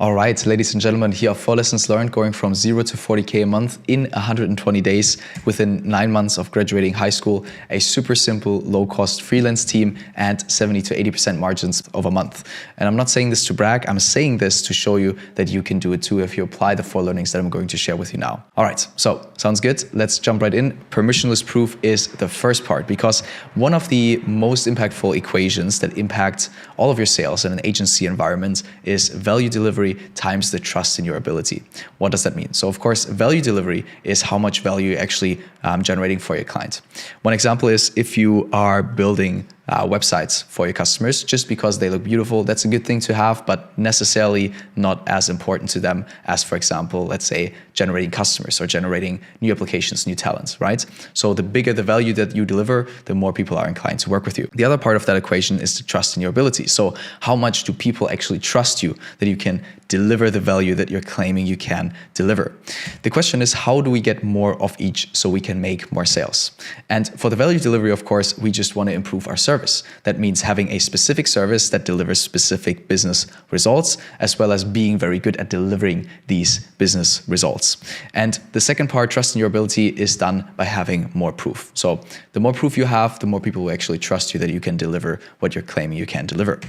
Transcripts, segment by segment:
All right, ladies and gentlemen, here are 4 lessons learned going from 0 to 40K a month in 120 days within 9 months of graduating high school, a super simple, low-cost freelance team, and 70 to 80% margins over a month. And I'm not saying this to brag, I'm saying this to show you that you can do it too if you apply the 4 learnings that I'm going to share with you now. All right, so sounds good. Let's jump right in. Permissionless proof is the first part because one of the most impactful equations that impact all of your sales in an agency environment is value delivery times the trust in your ability. What does that mean? So of course, value delivery is how much value you're actually generating for your client. One example is if you are building websites for your customers just because they look beautiful, that's a good thing to have, but necessarily not as important to them as, for example, let's say generating customers or generating new applications, new talents, right? So the bigger the value that you deliver, the more people are inclined to work with you. The other part of that equation is the trust in your ability. So how much do people actually trust you that you can deliver the value that you're claiming you can deliver? The question is, how do we get more of each so we can make more sales? And for the value delivery, of course, we just want to improve our service. That means having a specific service that delivers specific business results, as well as being very good at delivering these business results. And the second part, trust in your ability, is done by having more proof. So the more proof you have, the more people will actually trust you that you can deliver what you're claiming you can deliver.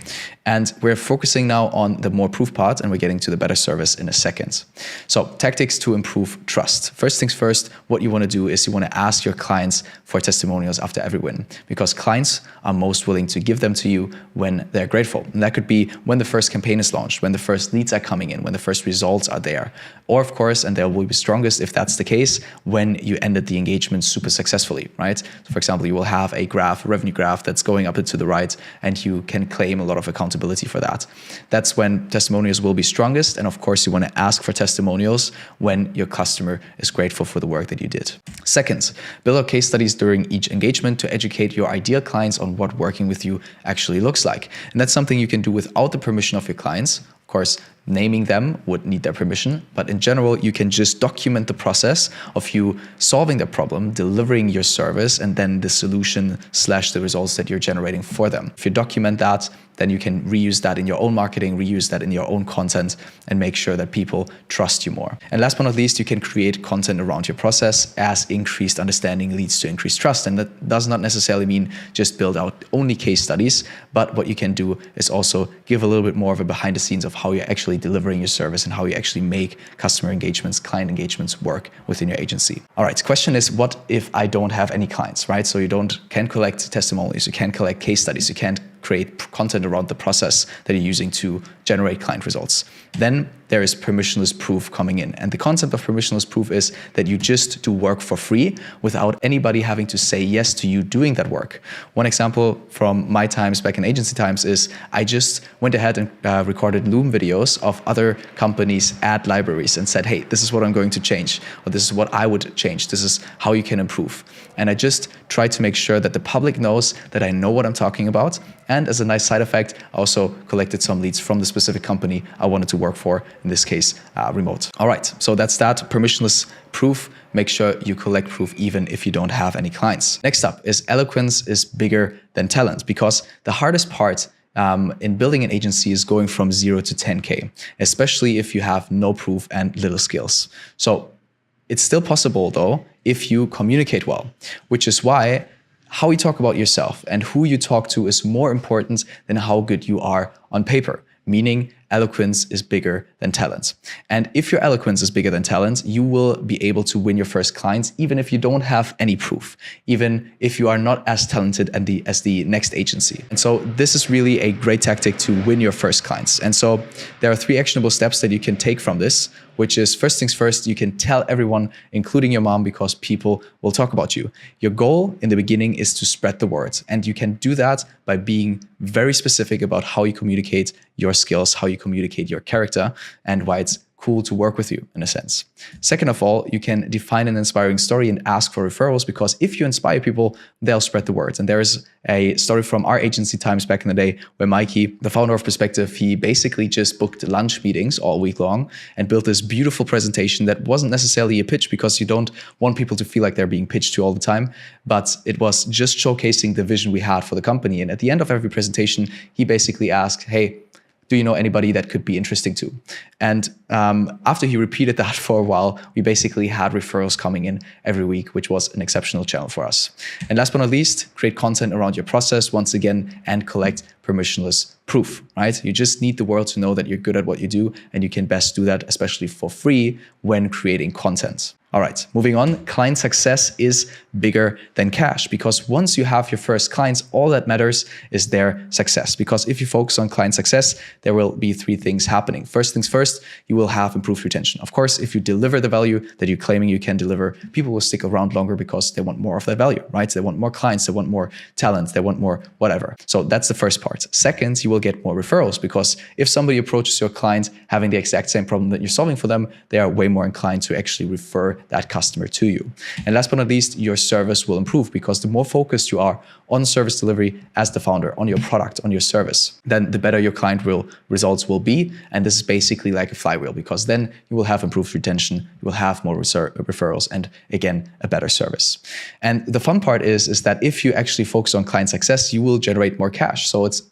And we're focusing now on the more proof part, and we're getting to the better service in a second. So tactics to improve trust. First things first, what you want to do is you want to ask your clients for testimonials after every win, because clients are most willing to give them to you when they're grateful. And that could be when the first campaign is launched, when the first leads are coming in, when the first results are there. Or of course, and they will be strongest if that's the case, when you ended the engagement super successfully, right? So for example, you will have a graph, a revenue graph that's going up and to the right, and you can claim a lot of accountability for that. That's when testimonials will be strongest. And of course, you want to ask for testimonials when your customer is grateful for the work that you did. Second, build out case studies during each engagement to educate your ideal clients on what working with you actually looks like. And that's something you can do without the permission of your clients. Of course, naming them would need their permission, but in general, you can just document the process of you solving the problem, delivering your service, and then the solution / the results that you're generating for them. If you document that, then you can reuse that in your own marketing, reuse that in your own content, and make sure that people trust you more. And last but not least, you can create content around your process, as increased understanding leads to increased trust. And that does not necessarily mean just build out only case studies, but what you can do is also give a little bit more of a behind the scenes of how you're actually delivering your service and how you actually make customer engagements, client engagements work within your agency. All right, question is, what if I don't have any clients, right? So you can't collect testimonials, you can't collect case studies, you can't create content around the process that you're using to generate client results. Then there is permissionless proof coming in. And the concept of permissionless proof is that you just do work for free without anybody having to say yes to you doing that work. One example from my times back in agency times is I just went ahead and recorded Loom videos of other companies' ad libraries and said, hey, this is what I'm going to change, or this is what I would change. This is how you can improve. And I just tried to make sure that the public knows that I know what I'm talking about. And as a nice side effect, I also collected some leads from the specific company I wanted to work for, in this case, remote. All right, so that's that. Permissionless proof. Make sure you collect proof even if you don't have any clients. Next up is eloquence is bigger than talent, because the hardest part in building an agency is going from 0 to 10K, especially if you have no proof and little skills. So it's still possible though, if you communicate well, which is why how you talk about yourself and who you talk to is more important than how good you are on paper, meaning eloquence is bigger than talent. And if your eloquence is bigger than talent, you will be able to win your first clients, even if you don't have any proof, even if you are not as talented as the next agency. And so this is really a great tactic to win your first clients. And so there are 3 actionable steps that you can take from this, which is first things first, you can tell everyone, including your mom, because people will talk about you. Your goal in the beginning is to spread the word. And you can do that by being very specific about how you communicate your skills, how you communicate your character, and why it's cool to work with you in a sense. Second of all, you can define an inspiring story and ask for referrals, because if you inspire people, they'll spread the word. And there is a story from our agency times back in the day where Mikey, the founder of Perspective, he basically just booked lunch meetings all week long and built this beautiful presentation that wasn't necessarily a pitch, because you don't want people to feel like they're being pitched to all the time, but it was just showcasing the vision we had for the company. And at the end of every presentation, he basically asked, hey, do you know anybody that could be interesting to? And after he repeated that for a while, we basically had referrals coming in every week, which was an exceptional channel for us. And last but not least, create content around your process once again and collect permissionless proof, right? You just need the world to know that you're good at what you do, and you can best do that, especially for free, when creating content. All right, moving on. Client success is bigger than cash, because once you have your first clients, all that matters is their success. Because if you focus on client success, there will be three things happening. First things first, you will have improved retention. Of course, if you deliver the value that you're claiming you can deliver, people will stick around longer because they want more of that value, right? They want more clients, they want more talent, they want more whatever. So that's the first part. Second, you will get more referrals, because if somebody approaches your client having the exact same problem that you're solving for them, they are way more inclined to actually refer that customer to you. And last but not least, your service will improve, because the more focused you are on service delivery as the founder, on your product, on your service, then the better your client results will be. And this is basically like a flywheel, because then you will have improved retention, you will have more referrals, and again, a better service. And the fun part is that if you actually focus on client success, you will generate more cash. So it's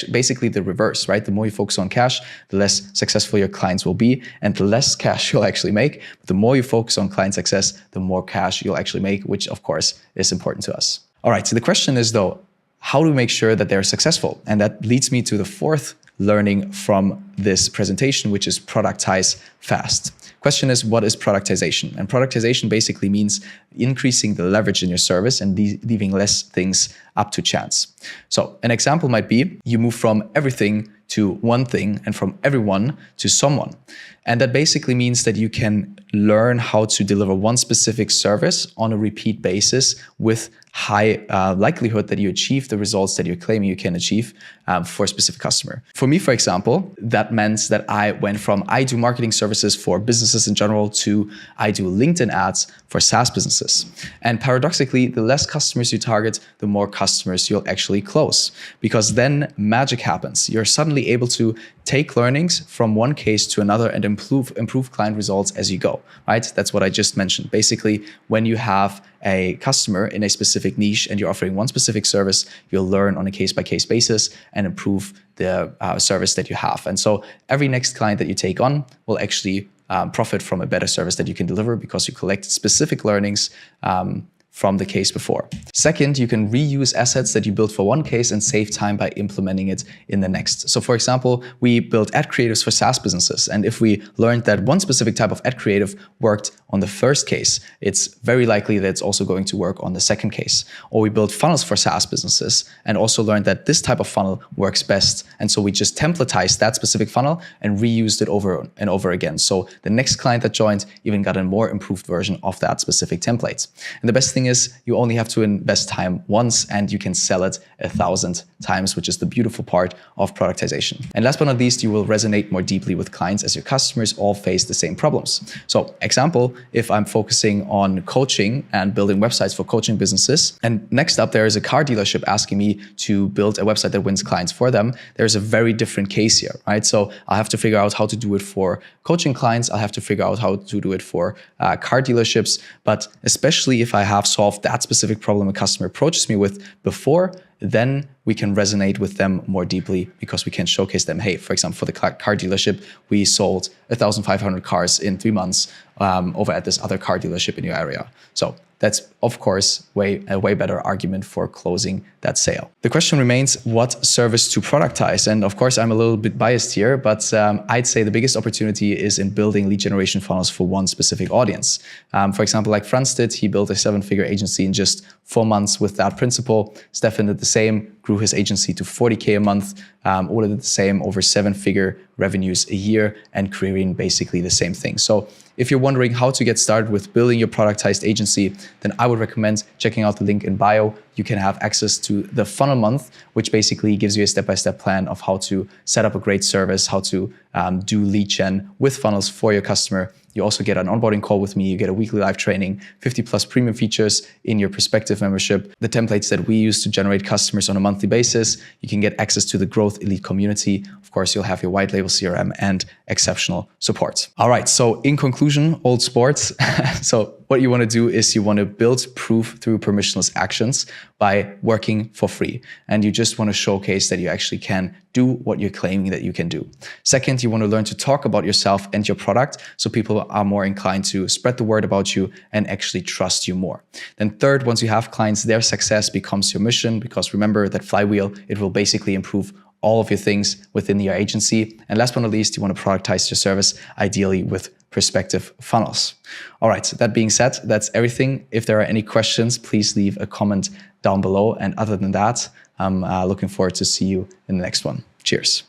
basically the reverse, right? The more you focus on cash, the less successful your clients will be, and the less cash you'll actually make. But the more you focus on client success, the more cash you'll actually make, which of course is important to us. All right, so the question is though, how do we make sure that they're successful? And that leads me to the fourth learning from this presentation, which is Productize Fast. Question is, what is productization? And productization basically means increasing the leverage in your service and leaving less things up to chance. So an example might be you move from everything to one thing and from everyone to someone. And that basically means that you can learn how to deliver one specific service on a repeat basis with high likelihood that you achieve the results that you're claiming you can achieve for a specific customer. For me, for example, that meant that I went from I do marketing services for businesses in general to I do LinkedIn ads for SaaS businesses. And paradoxically, the less customers you target, the more customers you'll actually close, because then magic happens. You're suddenly able to take learnings from one case to another and improve client results as you go, right? That's what I just mentioned. Basically, when you have a customer in a specific niche and you're offering one specific service, you'll learn on a case-by-case basis and improve the service that you have. And so every next client that you take on will actually profit from a better service that you can deliver, because you collect specific learnings from the case before. Second, you can reuse assets that you built for one case and save time by implementing it in the next. So for example, we built ad creatives for SaaS businesses. And if we learned that one specific type of ad creative worked on the first case, it's very likely that it's also going to work on the second case. Or we built funnels for SaaS businesses and also learned that this type of funnel works best. And so we just templatized that specific funnel and reused it over and over again. So the next client that joined even got a more improved version of that specific template. And the best thing is you only have to invest time once and you can sell it 1,000 times, which is the beautiful part of productization. And last but not least, you will resonate more deeply with clients as your customers all face the same problems. So example, if I'm focusing on coaching and building websites for coaching businesses, and next up there is a car dealership asking me to build a website that wins clients for them, there's a very different case here, right? So I'll have to figure out how to do it for coaching clients. I'll have to figure out how to do it for car dealerships. But especially if I have solved that specific problem a customer approaches me with before, then we can resonate with them more deeply, because we can showcase them, hey, for example, for the car dealership, we sold 1,500 cars in 3 months over at this other car dealership in your area. So that's, of course, a way better argument for closing that sale. The question remains, what service to productize? And of course, I'm a little bit biased here, but I'd say the biggest opportunity is in building lead generation funnels for one specific audience. For example, like Franz did, he built a 7-figure agency in just 4 months with that principle. Stefan did the same, grew his agency to 40K a month. Ola did the same, over 7-figure revenues a year, and creating basically the same thing. So if you're wondering how to get started with building your productized agency, then I would recommend checking out the link in bio. You can have access to the funnel month, which basically gives you a step-by-step plan of how to set up a great service, how to do lead gen with funnels for your customer. You also get an onboarding call with me. You get a weekly live training, 50+ premium features in your Perspective membership, the templates that we use to generate customers on a monthly basis. You can get access to the Growth Elite community. Of course, you'll have your white label CRM and exceptional support. All right, so in conclusion, old sports. So what you want to do is you want to build proof through permissionless actions by working for free. And you just want to showcase that you actually can do what you're claiming that you can do. Second, you want to learn to talk about yourself and your product so people are more inclined to spread the word about you and actually trust you more. Then third, once you have clients, their success becomes your mission, because remember that flywheel, it will basically improve all of your things within your agency. And last but not least, you want to productize your service, ideally with Perspective funnels. All right, that being said, that's everything. If there are any questions, please leave a comment down below. And other than that, I'm looking forward to see you in the next one. Cheers.